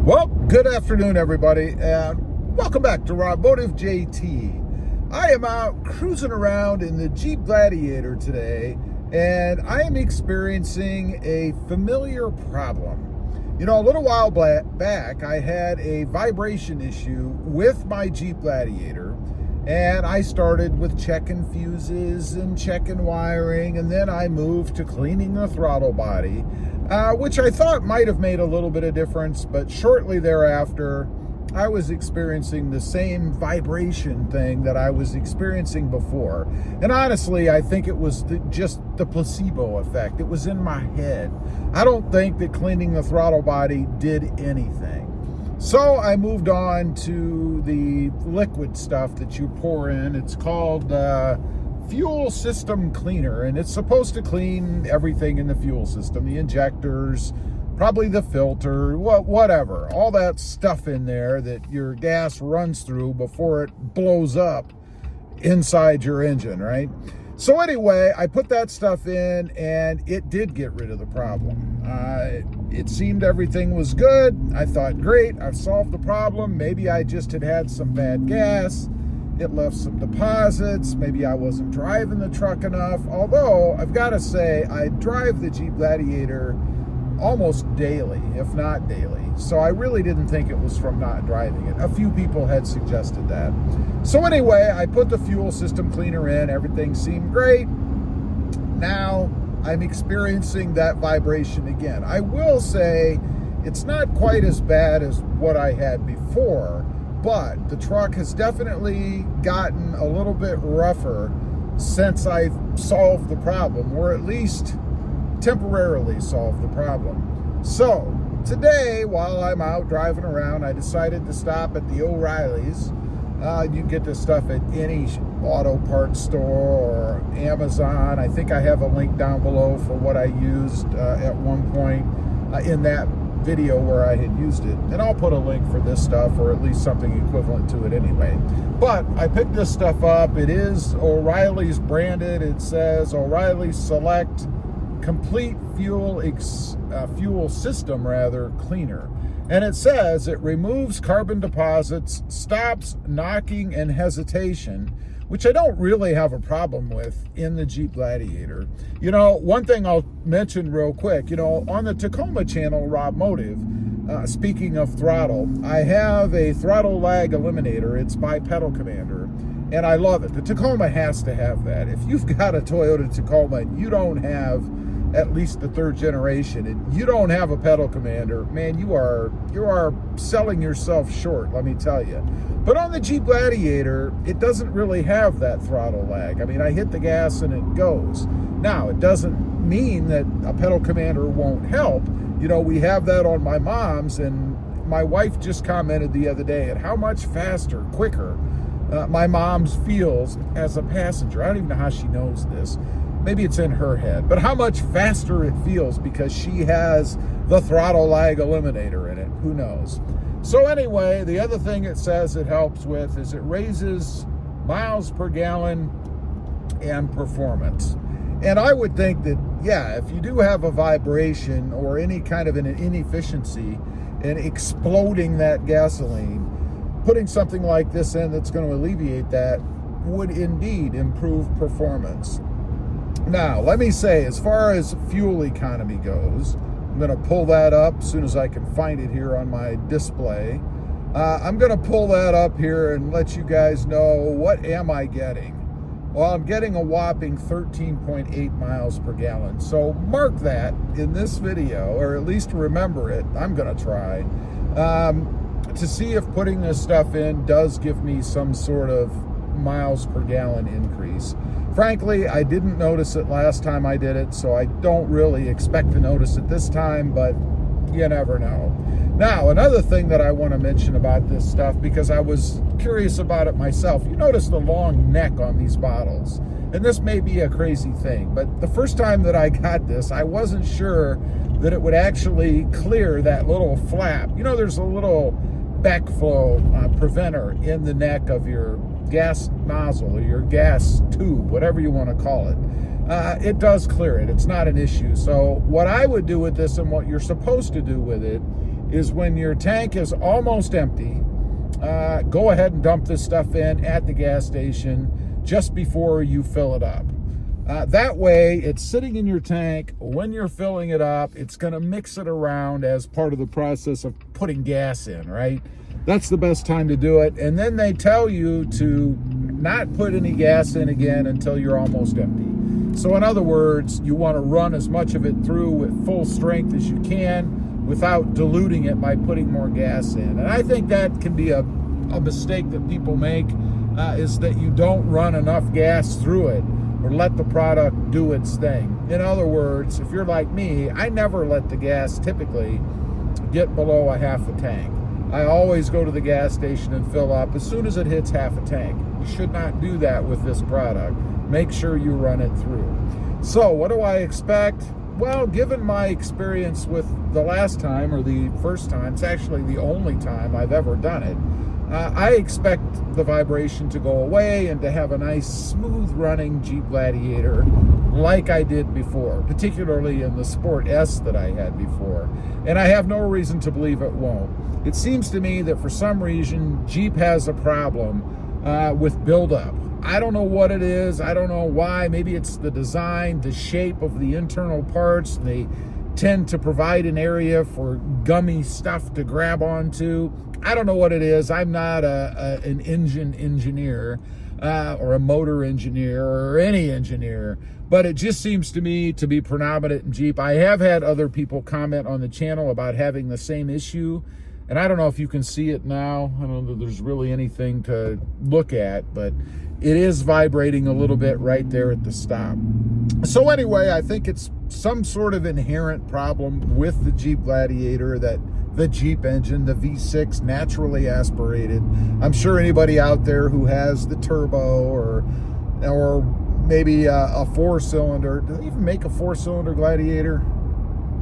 Well, good afternoon, everybody, and welcome back to Automotive JT. I am out cruising around in the Jeep Gladiator today, and I am experiencing a familiar problem. You know, a little while back, I had a vibration issue with my Jeep Gladiator, and I started with checking fuses and checking wiring, and then I moved to cleaning the throttle body, which I thought might have made a little bit of difference, but shortly thereafter, I was experiencing the same vibration thing that I was experiencing before. And honestly, I think it was just the placebo effect. It was in my head. I don't think that cleaning the throttle body did anything. So I moved on to the liquid stuff that you pour in. It's called fuel system cleaner, and it's supposed to clean everything in the fuel system, the injectors, probably the filter, whatever, all that stuff in there that your gas runs through before it blows up inside your engine, right? So anyway, I put that stuff in, and it did get rid of the problem. It seemed everything was good. I thought, great, I've solved the problem. Maybe I just had some bad gas. It left some deposits. Maybe I wasn't driving the truck enough. Although, I've got to say, I drive the Jeep Gladiator almost daily, if not daily. So I really didn't think it was from not driving it. A few people had suggested that. So anyway, I put the fuel system cleaner in. Everything seemed great. Now I'm experiencing that vibration again. I will say it's not quite as bad as what I had before, but the truck has definitely gotten a little bit rougher since I've solved the problem, or at least temporarily solved the problem. So today, while I'm out driving around, I decided to stop at the O'Reilly's. You get this stuff at any auto parts store or Amazon. I think I have a link down below for what I used at one point in that video where I had used it. And I'll put a link for this stuff, or at least something equivalent to it anyway. But I picked this stuff up. It is O'Reilly's branded. It says O'Reilly Select Complete Fuel System Cleaner. And it says it removes carbon deposits, stops knocking and hesitation, which I don't really have a problem with in the Jeep Gladiator. You know, one thing I'll mention real quick, you know, on the Tacoma channel, Robmotive, speaking of throttle, I have a throttle lag eliminator. It's by Pedal Commander, and I love it. The Tacoma has to have that. If you've got a Toyota Tacoma and you don't have at least the third generation, and you don't have a Pedal Commander, man, you are selling yourself short, let me tell you. But on the Jeep Gladiator, it doesn't really have that throttle lag. I mean, I hit the gas and it goes. Now, it doesn't mean that a Pedal Commander won't help. You know, we have that on my mom's, and my wife just commented the other day at how much faster, quicker my mom's feels as a passenger. I don't even know how she knows this. Maybe it's in her head, but how much faster it feels because she has the throttle lag eliminator in it. Who knows? So anyway, the other thing it says it helps with is it raises miles per gallon and performance. And I would think that, yeah, if you do have a vibration or any kind of an inefficiency in exploding that gasoline, putting something like this in that's going to alleviate that would indeed improve performance. Now, let me say, as far as fuel economy goes, I'm going to pull that up as soon as I can find it here on my display. I'm going to pull that up here and let you guys know, what am I getting? Well, I'm getting a whopping 13.8 miles per gallon. So mark that in this video, or at least remember it. I'm going to try to see if putting this stuff in does give me some sort of miles per gallon increase. Frankly, I didn't notice it last time I did it, so I don't really expect to notice it this time, but you never know. Now, another thing that I want to mention about this stuff, because I was curious about it myself, you notice the long neck on these bottles. And this may be a crazy thing, but the first time that I got this, I wasn't sure that it would actually clear that little flap. You know, there's a little backflow preventer in the neck of your gas nozzle or your gas tube, whatever you want to call it. It does clear it. It's not an issue. So what I would do with this, and what you're supposed to do with it, is when your tank is almost empty, go ahead and dump this stuff in at the gas station just before you fill it up. That way, it's sitting in your tank. When you're filling it up, it's going to mix it around as part of the process of putting gas in, right? That's the best time to do it. And then they tell you to not put any gas in again until you're almost empty. So in other words, you want to run as much of it through with full strength as you can without diluting it by putting more gas in. And I think that can be a mistake that people make, is that you don't run enough gas through it or let the product do its thing. In other words, if you're like me, I never let the gas typically get below a half a tank. I always go to the gas station and fill up as soon as it hits half a tank. You should not do that with this product. Make sure you run it through. So what do I expect? Well, given my experience with the last time, or the first time, it's actually the only time I've ever done it, I expect the vibration to go away and to have a nice smooth running Jeep Gladiator like I did before, particularly in the Sport S that I had before. And I have no reason to believe it won't. It seems to me that for some reason Jeep has a problem with buildup. I don't know what it is. I don't know why. Maybe it's the design, the shape of the internal parts. They tend to provide an area for gummy stuff to grab onto. I don't know what it is. I'm not an engine engineer or a motor engineer or any engineer, but it just seems to me to be predominant in Jeep. I have had other people comment on the channel about having the same issue, and I don't know if you can see it now. I don't know if there's really anything to look at, but it is vibrating a little bit right there at the stop. So anyway, I think it's some sort of inherent problem with the Jeep Gladiator, that the Jeep engine, the V6, naturally aspirated. I'm sure anybody out there who has the turbo or maybe a four-cylinder, do they even make a four-cylinder Gladiator?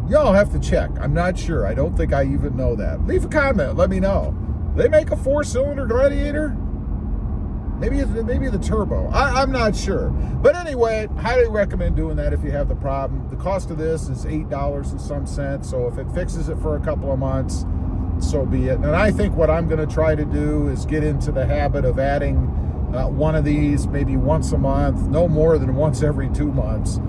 Y'all have to check. I'm not sure. I don't think I even know that. Leave a comment. Let me know. Do they make a four-cylinder Gladiator? Maybe the turbo. I'm not sure. But anyway, highly recommend doing that if you have the problem. The cost of this is $8 and some cents. So if it fixes it for a couple of months, so be it. And I think what I'm going to try to do is get into the habit of adding one of these maybe once a month, no more than once every 2 months.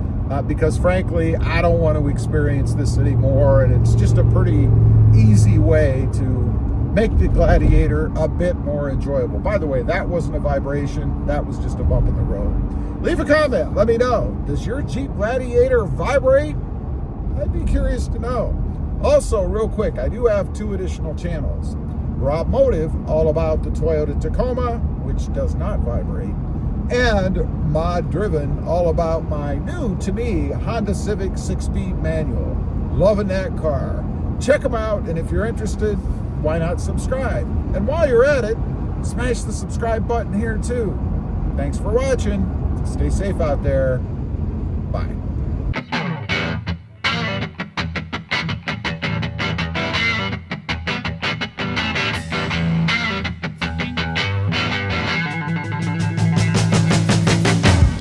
Because frankly, I don't want to experience this anymore. And it's just a pretty easy way to make the Gladiator a bit more enjoyable. By the way, that wasn't a vibration. That was just a bump in the road. Leave a comment. Let me know. Does your Jeep Gladiator vibrate? I'd be curious to know. Also, real quick, I do have 2 additional channels. Rob Motive, all about the Toyota Tacoma, which does not vibrate. And Mod Driven, all about my new, to me, Honda Civic 6-speed manual. Loving that car. Check them out, and if you're interested, why not subscribe? And while you're at it, smash the subscribe button here too. Thanks for watching. Stay safe out there.